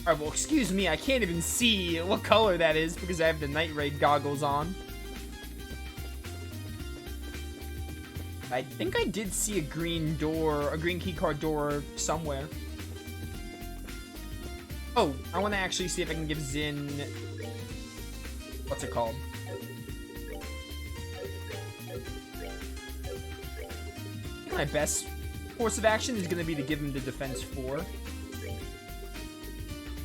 Alright, well, excuse me, I can't even see what color that is because I have the Night Raid goggles on. I think I did see a green door, a green keycard door somewhere. Oh, I want to actually see if I can give Zin... What's it called? I think my best course of action is going to be to give him the defense 4.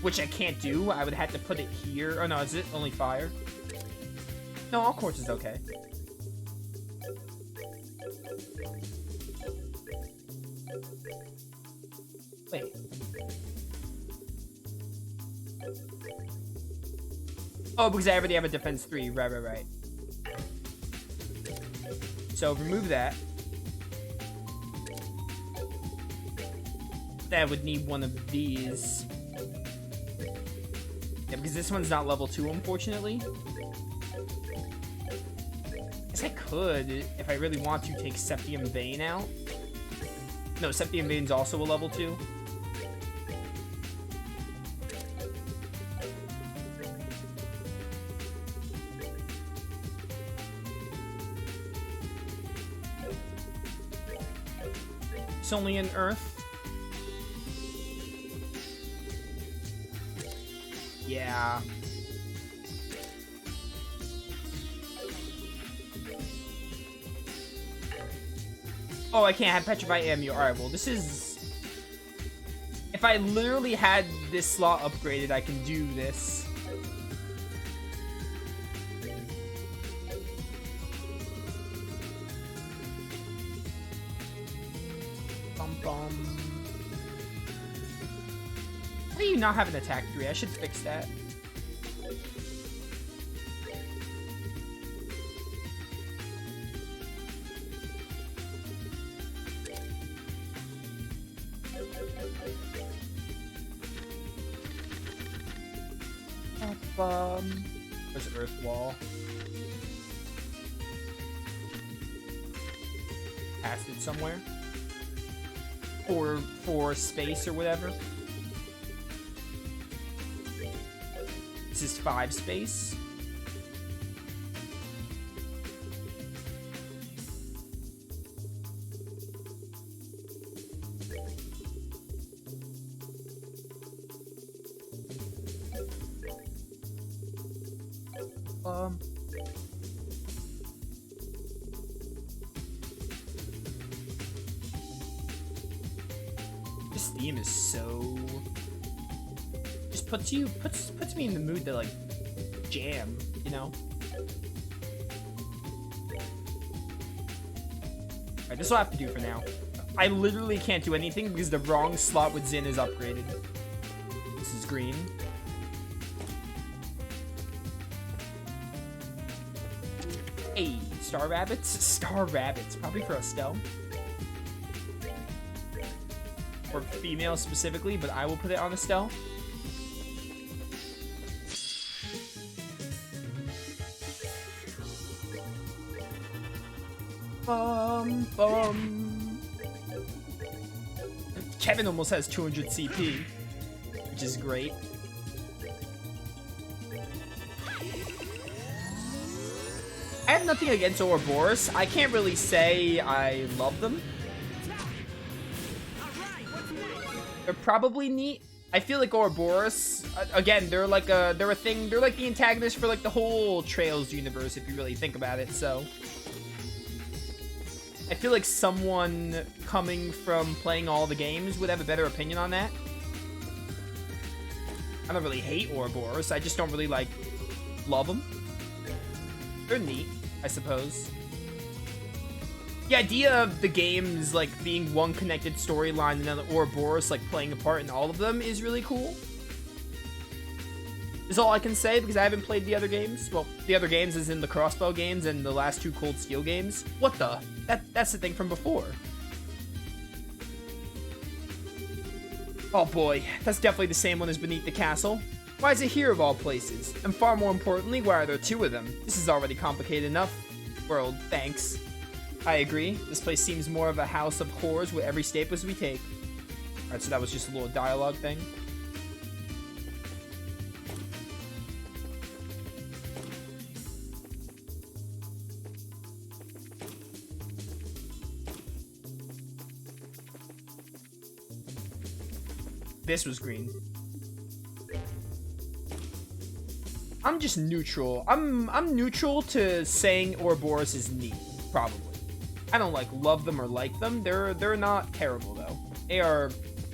Which I can't do. I would have to put it here. Oh no, is it only fire? No, all course is okay. Wait. Oh, because I already have a defense 3. Right. So remove that. That would need one of these. Yeah, because this one's not level 2, unfortunately. I guess I could, if I really want to, take Septium Vein out. No, Septium Vein's also a level 2. It's only an Earth. Yeah. Oh, I can't have Petrified Ammu. Alright, well, this is... If I literally had this slot upgraded, I can do this. How do you not have an attack 3? I should fix that. There's an Earth Wall. Past it somewhere. Or for space or whatever. This is 5 space. This theme is so... just puts me in the mood to, like, jam, you know? Alright, this will have to do for now. I literally can't do anything because the wrong slot with Zin is upgraded. This is green. Hey, Star Rabbits? Star Rabbits. Probably for Estelle. Or female specifically, but I will put it on Estelle. Kevin almost has 200 CP, which is great. I have nothing against Ouroboros. I can't really say I love them. They're probably neat. I feel like Ouroboros, again, they're like a thing. They're like the antagonist for like the whole Trails universe, if you really think about it. So I feel like someone coming from playing all the games would have a better opinion on that. I don't really hate Ouroboros. I just don't really like love them. They're neat, I suppose. The idea of the games like being one connected storyline and then Ouroboros like playing a part in all of them is really cool. Is all I can say because I haven't played the other games. Well, the other games is in the Crossbow games and the last 2 Cold Steel games. What the? That's the thing from before. Oh boy, that's definitely the same one as Beneath the Castle. Why is it here of all places? And far more importantly, why are there 2 of them? This is already complicated enough. World, thanks. I agree. This place seems more of a house of horrors with every step as we take. Alright, so that was just a little dialogue thing. this was green. I'm just neutral. I'm neutral to saying Ouroboros is neat, probably. I don't like love them or like them. They're not terrible though. They are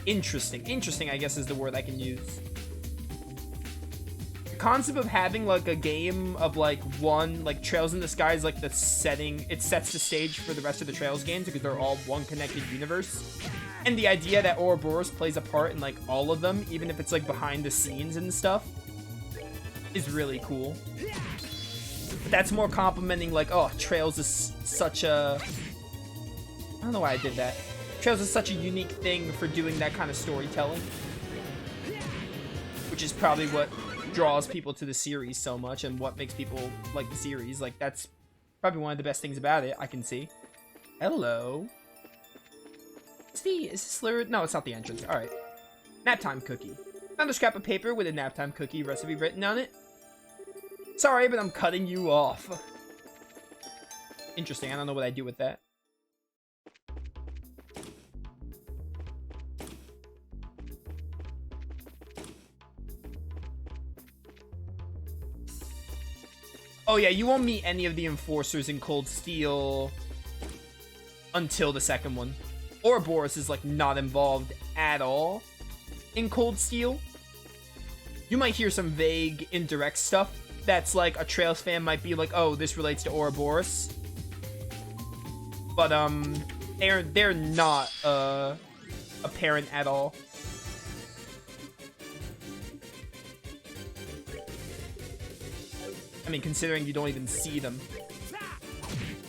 interesting. Interesting, I guess, is the word I can use. The concept of having like a game of like one, like Trails in the Sky is like the setting. It sets the stage for the rest of the Trails games because they're all one connected universe. And the idea that Ouroboros plays a part in like all of them, even if it's like behind the scenes and stuff, is really cool. But that's more complimenting like, oh, Trails is such a... I don't know why I did that. Trails is such a unique thing for doing that kind of storytelling. Which is probably what draws people to the series so much and what makes people like the series. Like, that's probably one of the best things about it, I can see. Hello. Is this Slurred? No, it's not the entrance. Alright. Naptime cookie. Found a scrap of paper with a naptime cookie recipe written on it. Sorry, but I'm cutting you off. Interesting. I don't know what I do with that. Oh yeah, you won't meet any of the enforcers in Cold Steel until the second one. Ouroboros is like not involved at all in Cold Steel. You might hear some vague indirect stuff that's like a Trails fan might be like, oh, this relates to Ouroboros. But they're not apparent at all. I mean, considering you don't even see them.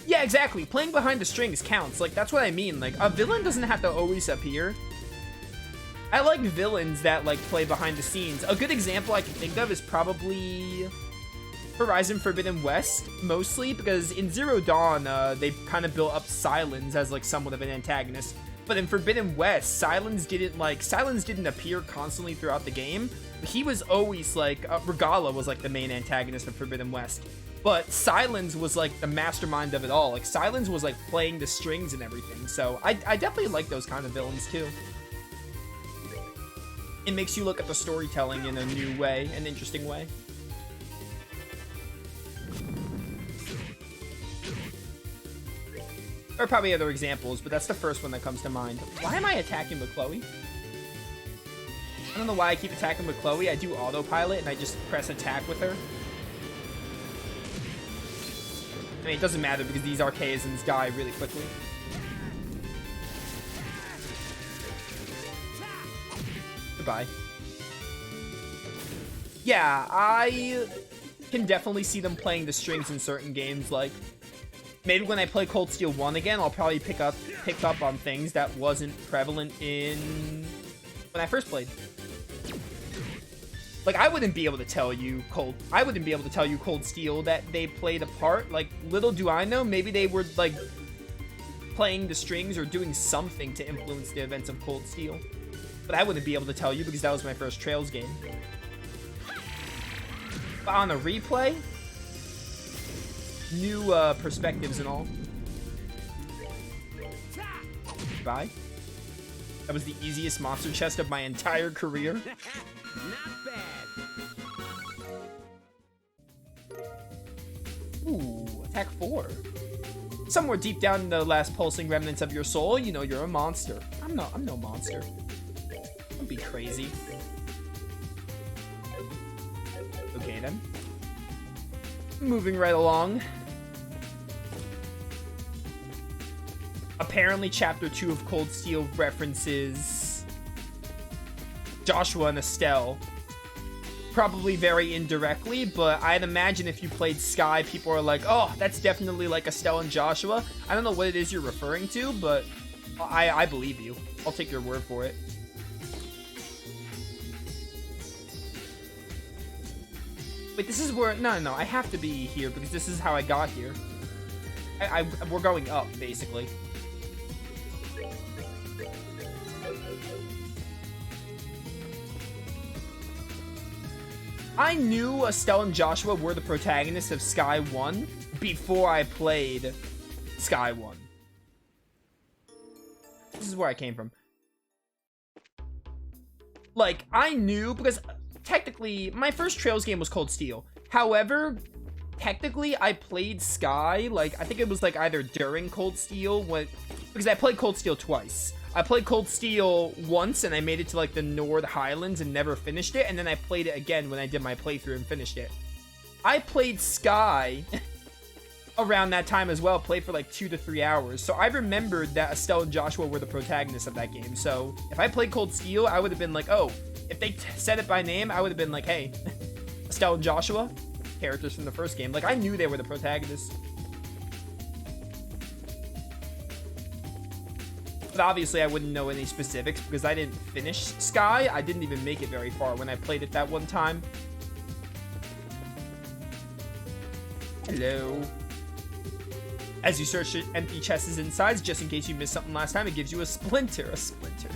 Yeah, exactly. Playing behind the strings counts. Like, that's what I mean. Like, a villain doesn't have to always appear. I like villains that, like, play behind the scenes. A good example I can think of is probably Horizon Forbidden West, mostly, because in Zero Dawn, they kind of built up Silence as, like, somewhat of an antagonist. But in Forbidden West, Silence didn't appear constantly throughout the game. He was always, like, Regala was, like, the main antagonist of Forbidden West. But Silence was, like, the mastermind of it all. Like, Silence was, like, playing the strings and everything. So, I definitely like those kind of villains, too. It makes you look at the storytelling in a new way, an interesting way. There are probably other examples, but that's the first one that comes to mind. Why am I attacking with Chloe? I don't know why I keep attacking with Chloe. I do autopilot and I just press attack with her. I mean, it doesn't matter because these Archaisms die really quickly. Goodbye. Yeah, I can definitely see them playing the strings in certain games. Like, maybe when I play Cold Steel 1 again, I'll probably pick up on things that wasn't prevalent in when I first played. Like, I wouldn't be able to tell you Cold Steel that they played a part. Like, little do I know, maybe they were, like, playing the strings or doing something to influence the events of Cold Steel. But I wouldn't be able to tell you because that was my first Trails game. But on a replay, new perspectives and all. Bye. That was the easiest monster chest of my entire career. Not bad. Ooh, attack 4. Somewhere deep down in the last pulsing remnants of your soul, you know you're a monster. I'm no monster. Don't be crazy. Okay then. Moving right along. Apparently chapter 2 of Cold Steel references Joshua and Estelle. Probably very indirectly, but I'd imagine if you played Sky, people are like, oh, that's definitely like Estelle and Joshua. I don't know what it is you're referring to, but I believe you. I'll take your word for it. Wait, this is where... No, I have to be here because this is how I got here. We're going up, basically. I knew Estelle and Joshua were the protagonists of Sky 1 before I played Sky 1. This is where I came from. Like, I knew, because technically, my first Trails game was Cold Steel. However, technically, I played Sky, like, I think it was, like, either during Cold Steel, because I played Cold Steel twice. I played Cold Steel once, and I made it to, like, the North Highlands and never finished it, and then I played it again when I did my playthrough and finished it. I played Sky around that time as well, played for, like, 2 to 3 hours, so I remembered that Estelle and Joshua were the protagonists of that game, so if I played Cold Steel, I would have been like, oh, if they said it by name, I would have been like, hey, Estelle and Joshua, characters from the first game. Like, I knew they were the protagonists. But obviously, I wouldn't know any specifics because I didn't finish Sky. I didn't even make it very far when I played it that one time. Hello. As you search empty chests inside, just in case you missed something last time, it gives you a splinter. A splinter.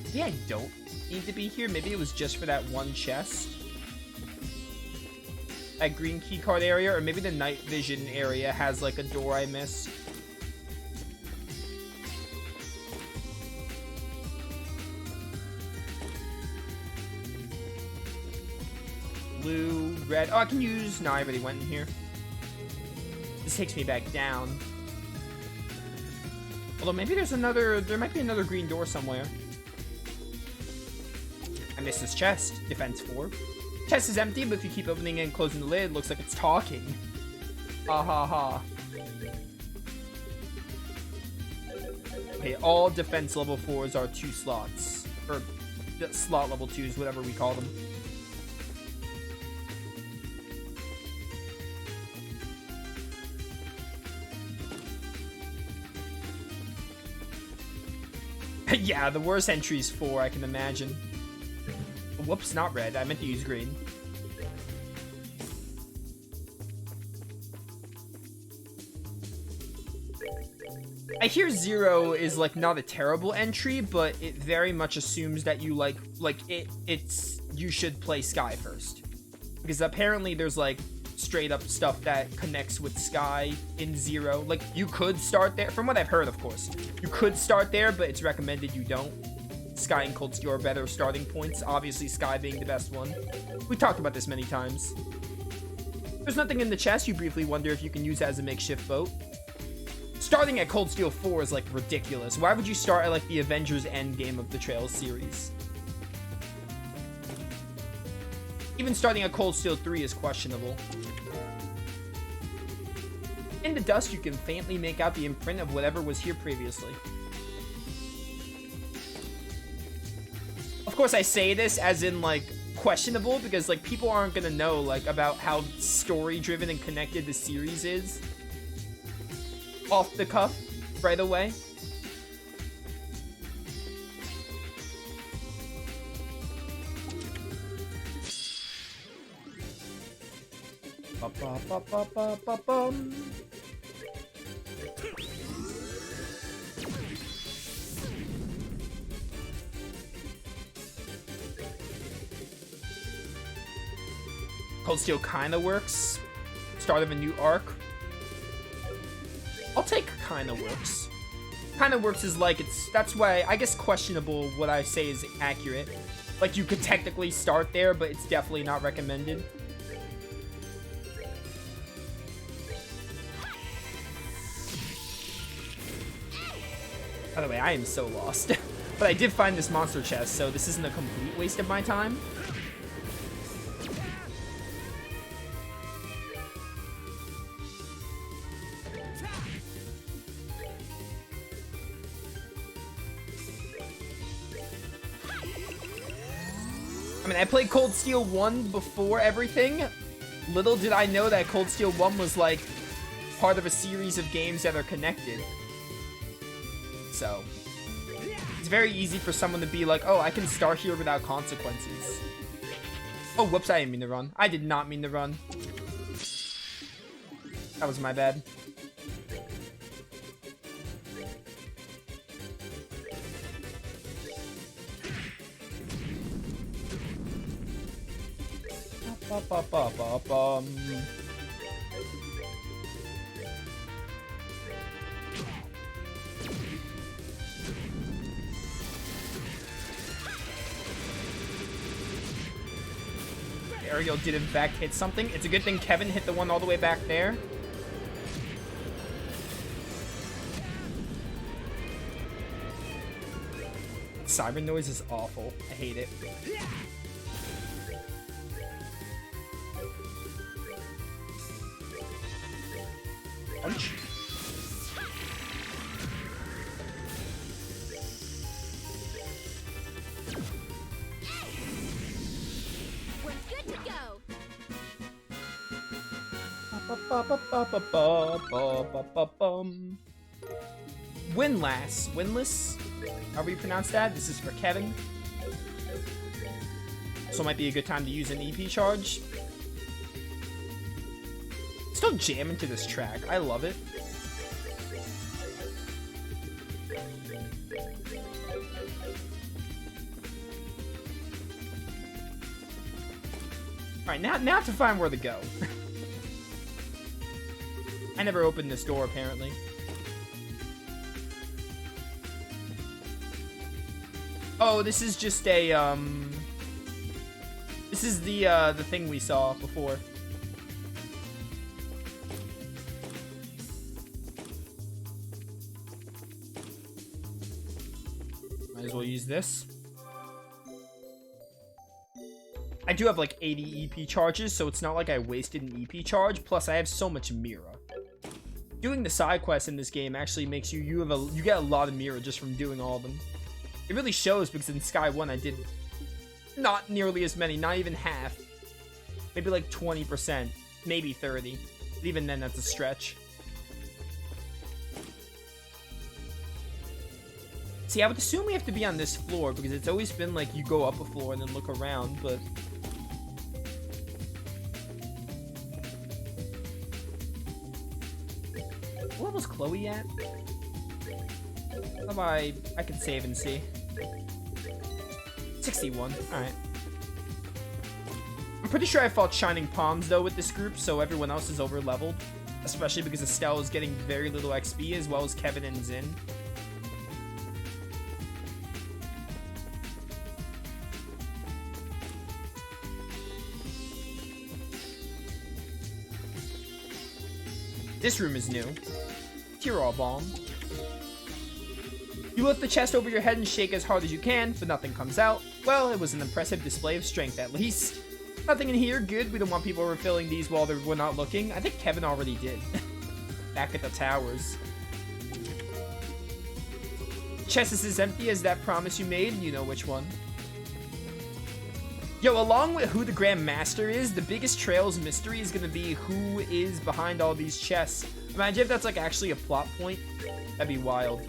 Maybe I don't need to be here. Maybe it was just for that one chest. That green keycard area, or maybe the night vision area has like a door I missed. Blue, red. Oh, I can use... No, I already went in here. This takes me back down. Although maybe there's another... There might be another green door somewhere. I missed this chest. Defense 4. Chest is empty, but if you keep opening and closing the lid, it looks like it's talking. Ha ha ha. Okay, all defense level 4s are 2 slots. Or slot level 2s, whatever we call them. Yeah, the worst entry is 4, I can imagine. Whoops, not red. I meant to use green. I hear 0 is like not a terrible entry, but it very much assumes that you you should play Sky first. Because apparently there's like straight up stuff that connects with Sky in 0. Like, you could start there, from what I've heard, of course. You could start there, but it's recommended you don't. Sky and Cold Steel are better starting points, obviously Sky being the best one. We talked about this many times. There's nothing in the chest. You briefly wonder if you can use it as a makeshift boat. Starting at Cold Steel 4 is like ridiculous. Why would you start at like the Avengers Endgame of the Trails series? Even starting at Cold Steel 3 is questionable. In the dust, you can faintly make out the imprint of whatever was here previously. Of course, I say this as in, like, questionable, because, like, people aren't gonna know, like, about how story-driven and connected the series is. Off the cuff, right away. Ba-ba-ba-ba-ba-ba-bum. Cold Steel kinda works. Start of a new arc. I'll take kinda works. Kinda works is like, that's why, I guess questionable what I say is accurate. Like, you could technically start there, but it's definitely not recommended. By the way, I am so lost. But I did find this monster chest, so this isn't a complete waste of my time. I mean, I played Cold Steel 1 before everything. Little did I know that Cold Steel 1 was, like, part of a series of games that are connected. So, it's very easy for someone to be like, oh, I can start here without consequences. Oh, whoops, I didn't mean to run. I did not mean to run. That was my bad. aerial did in fact hit something. It's a good thing Kevin hit the one all the way back there. Siren noise is awful. I hate it. Punch. We're good to go. Winless, however you pronounce that. This is for Kevin. So it might be a good time to use an EP charge. Still jam into this track. I love it. Alright, now to find where to go. I never opened this door, apparently. Oh, this is just a, This is the thing we saw before. Might as well use this. I do have like 80 EP charges, so it's not like I wasted an EP charge. Plus, I have so much Mira. Doing the side quests in this game actually makes you get a lot of Mira just from doing all of them. It really shows because in Sky 1 I did not nearly as many, not even half. Maybe like 20%, maybe 30. But even then, that's a stretch. See, I would assume we have to be on this floor because it's always been like you go up a floor and then look around, but... What level's Chloe at? How about I can save and see. 61, alright. I'm pretty sure I fought Shining Palms though with this group, so everyone else is over leveled. Especially because Estelle is getting very little XP as well as Kevin and Zin. This room is new. Tyrol Bomb. You lift the chest over your head and shake as hard as you can, but nothing comes out. Well, it was an impressive display of strength at least. Nothing in here, good. We don't want people refilling these while we're not looking. I think Kevin already did. Back at the towers. Chest is as empty as that promise you made, you know which one. Yo, along with who the Grand Master is, the biggest Trails mystery is gonna be who is behind all these chests. Imagine if that's like actually a plot point. That'd be wild.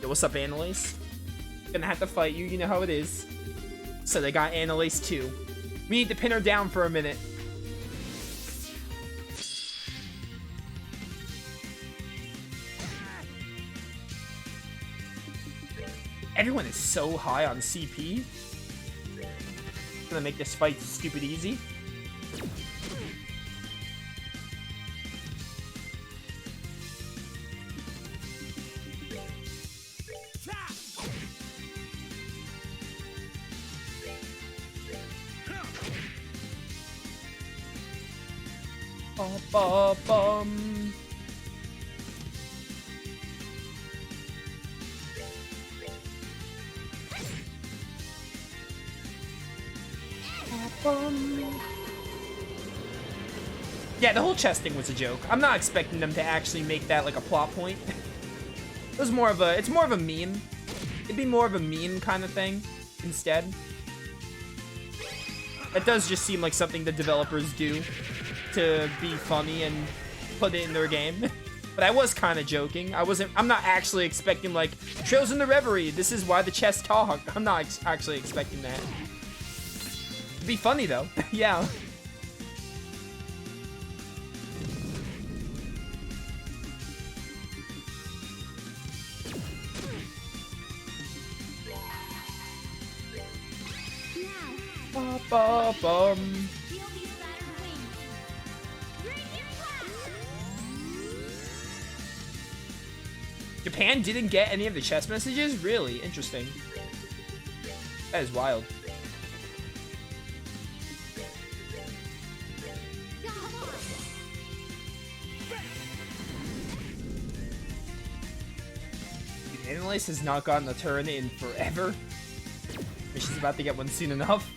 Yo, what's up, Anelace? Gonna have to fight you, you know how it is. So they got Anelace too. We need to pin her down for a minute. Everyone is so high on CP. Gonna make this fight stupid easy. Ba-ba-bum. Yeah, the whole chest thing was a joke. I'm not expecting them to actually make that like a plot point. It was more of a, it's more of a meme. It'd be more of a meme kind of thing instead. That does just seem like something the developers do to be funny and put it in their game. But I was kind of joking. I'm not actually expecting like, Trails in the Reverie, this is why the chests talk. I'm not actually expecting that. It'd be funny though. Yeah. Ba-ba-bum. Feel these battered wings. Bring it flash. Japan didn't get any of the chess messages? Really? Interesting. That is wild. Come on. Anelace has not gotten a turn in forever. She's about to get one soon enough.